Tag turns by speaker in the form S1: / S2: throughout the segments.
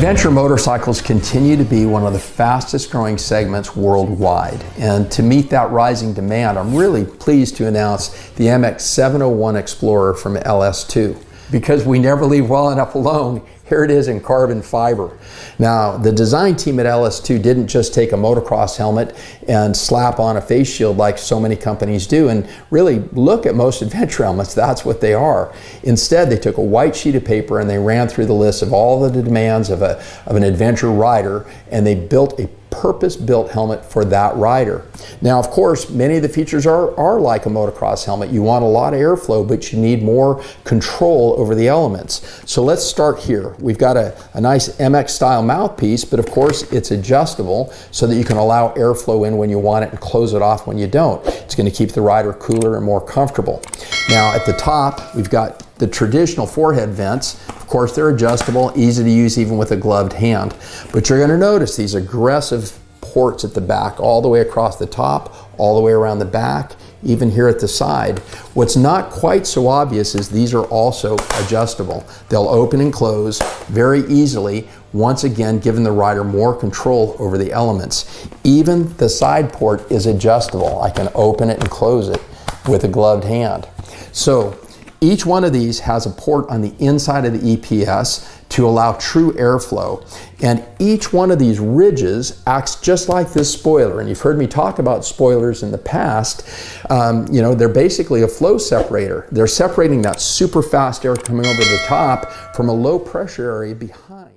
S1: Adventure motorcycles continue to be one of the fastest growing segments worldwide. And to meet that rising demand, I'm really pleased to announce the MX-701 Explorer from LS2. Because we never leave well enough alone, here it is in carbon fiber. Now, the design team at LS2 didn't just take a motocross helmet and slap on a face shield like so many companies do and really look at most adventure helmets, that's what they are. Instead, they took a white sheet of paper and they ran through the list of all the demands of an adventure rider, and they built a purpose-built helmet for that rider. Now, of course, many of the features are like a motocross helmet. You want a lot of airflow, but you need more control over the elements. So let's start here. We've got a nice MX-style mouthpiece, but of course it's adjustable so that you can allow airflow in when you want it and close it off when you don't. It's going to keep the rider cooler and more comfortable. Now, at the top, we've got the traditional forehead vents. Of course, they're adjustable, easy to use even with a gloved hand. But you're going to notice these aggressive ports at the back, all the way across the top, all the way around the back, even here at the side. What's not quite so obvious is these are also adjustable. They'll open and close very easily, once again giving the rider more control over the elements. Even the side port is adjustable. I can open it and close it with a gloved hand. So each one of these has a port on the inside of the EPS to allow true airflow. And each one of these ridges acts just like this spoiler. And you've heard me talk about spoilers in the past. You know, they're basically a flow separator. They're separating that super fast air coming over the top from a low pressure area behind.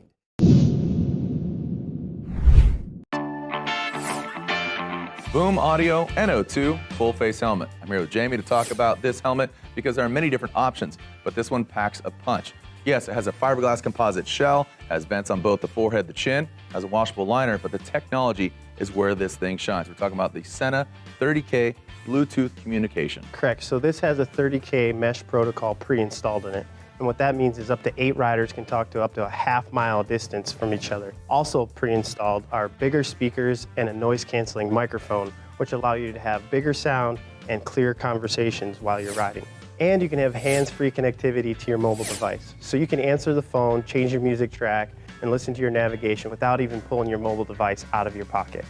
S2: Boom Audio NO2 full face helmet. I'm here with Jamie to talk about this helmet because there are many different options, but this one packs a punch. Yes, it has a fiberglass composite shell, has vents on both the forehead, the chin, has a washable liner, but the technology is where this thing shines. We're talking about the Sena 30K Bluetooth communication.
S3: Correct, so this has a 30K mesh protocol pre-installed in it. And what that means is up to 8 riders can talk to up to a half-mile distance from each other. Also pre-installed are bigger speakers and a noise-canceling microphone, which allow you to have bigger sound and clear conversations while you're riding. And you can have hands-free connectivity to your mobile device. So you can answer the phone, change your music track, and listen to your navigation without even pulling your mobile device out of your pocket.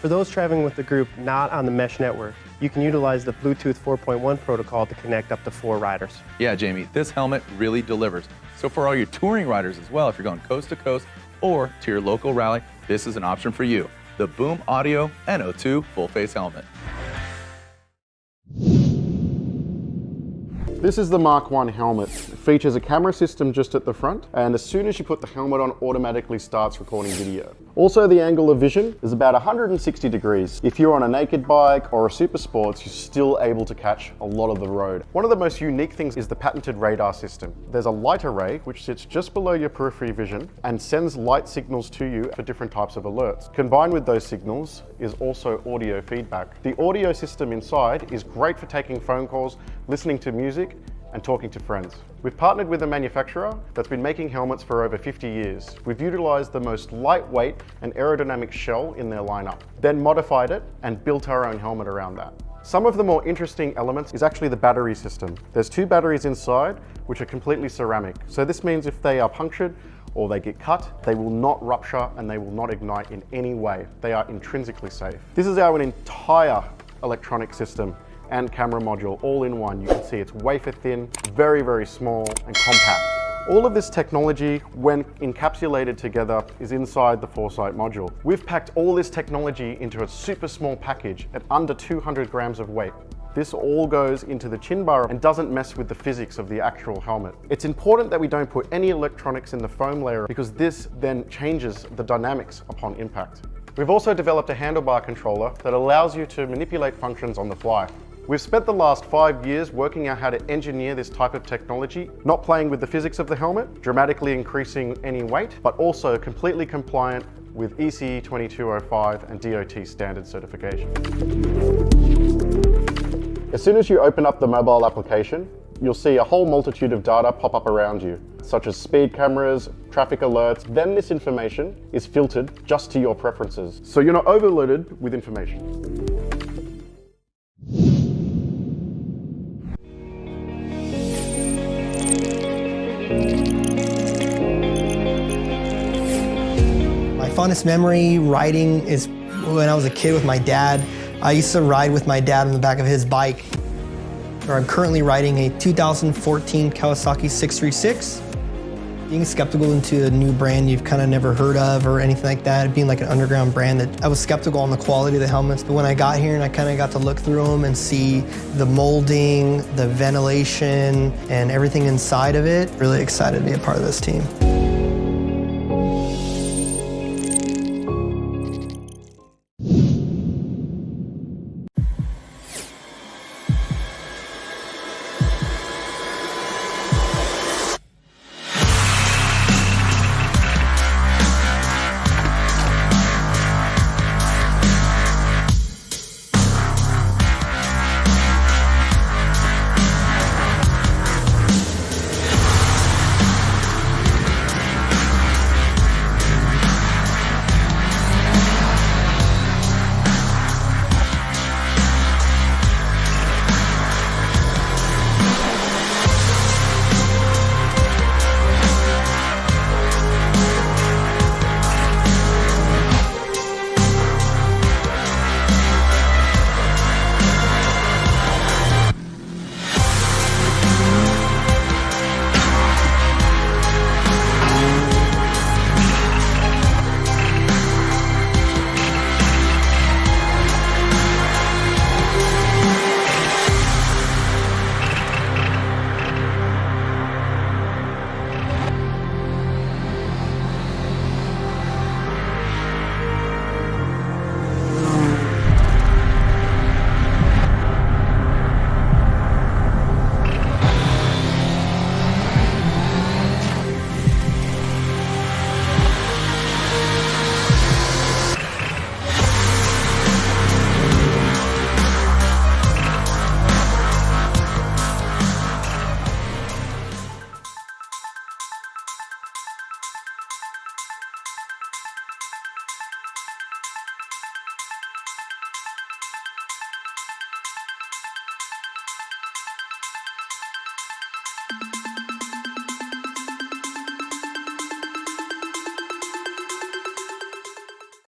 S3: For those traveling with the group not on the mesh network, you can utilize the Bluetooth 4.1 protocol to connect up to 4 riders.
S2: Yeah, Jamie, this helmet really delivers. So for all your touring riders as well, if you're going coast to coast or to your local rally, this is an option for you. The Boom Audio NO2 full face helmet.
S4: This is the Mark I helmet. It features a camera system just at the front, and as soon as you put the helmet on, automatically starts recording video. Also, the angle of vision is about 160 degrees. If you're on a naked bike or a super sports, you're still able to catch a lot of the road. One of the most unique things is the patented radar system. There's a light array which sits just below your periphery vision and sends light signals to you for different types of alerts. Combined with those signals is also audio feedback. The audio system inside is great for taking phone calls, listening to music, and talking to friends. We've partnered with a manufacturer that's been making helmets for over 50 years. We've utilized the most lightweight and aerodynamic shell in their lineup, then modified it and built our own helmet around that. Some of the more interesting elements is actually the battery system. There's 2 batteries inside, which are completely ceramic. So this means if they are punctured or they get cut, they will not rupture and they will not ignite in any way. They are intrinsically safe. This is our entire electronic system and camera module all in one. You can see it's wafer thin, very, very small and compact. All of this technology, when encapsulated together, is inside the Foresight module. We've packed all this technology into a super small package at under 200 grams of weight. This all goes into the chin bar and doesn't mess with the physics of the actual helmet. It's important that we don't put any electronics in the foam layer because this then changes the dynamics upon impact. We've also developed a handlebar controller that allows you to manipulate functions on the fly. We've spent the last 5 years working out how to engineer this type of technology, not playing with the physics of the helmet, dramatically increasing any weight, but also completely compliant with ECE 2205 and DOT standard certification. As soon as you open up the mobile application, you'll see a whole multitude of data pop up around you, such as speed cameras, traffic alerts. Then this information is filtered just to your preferences, so you're not overloaded with information.
S5: fondest memory riding is when I was a kid with my dad. I used to ride with my dad on the back of his bike. I'm currently riding a 2014 Kawasaki 636. Being skeptical into a new brand you've kind of never heard of or anything like that, being like an underground brand, that I was skeptical on the quality of the helmets, but when I got here and I kind of got to look through them and see the molding, the ventilation, and everything inside of it, really excited to be a part of this team.